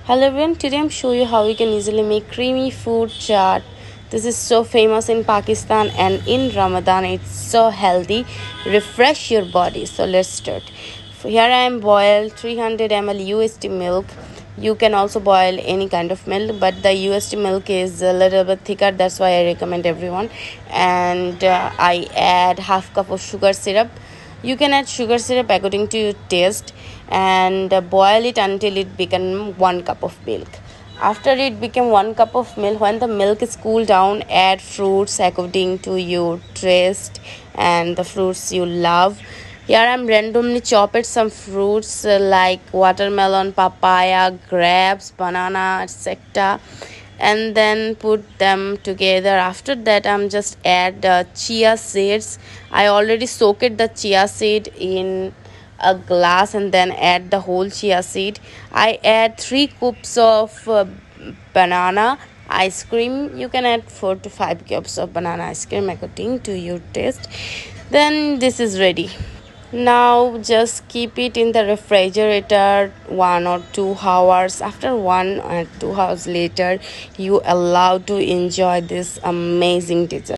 Hello everyone, today I'm showing you how you can easily make creamy food chaat. This is so famous in Pakistan and in Ramadan it's so healthy. Refresh your body. So let's start. Here I am boiled 300 ml UST milk. You can also boil any kind of milk, but the UST milk is a little bit thicker, that's why I recommend everyone. And I add half cup of sugar syrup. You can add sugar syrup according to your taste and boil it until it becomes 1 cup of milk. After it became 1 cup of milk, when the milk is cooled down, add fruits according to your taste and the fruits you love. Here I'm randomly chopped some fruits like watermelon, papaya, grapes, banana, etc. and then put them together. After that I'm just add chia seeds. I already soaked the chia seed in a glass and then add the whole chia seed. I add 3 cups of banana ice cream. You can add 4 to 5 cups of banana ice cream according to your taste. Then this is ready. Now just keep it in the refrigerator 1 or 2 hours. After 1 or 2 hours later, you allowed to enjoy this amazing dessert.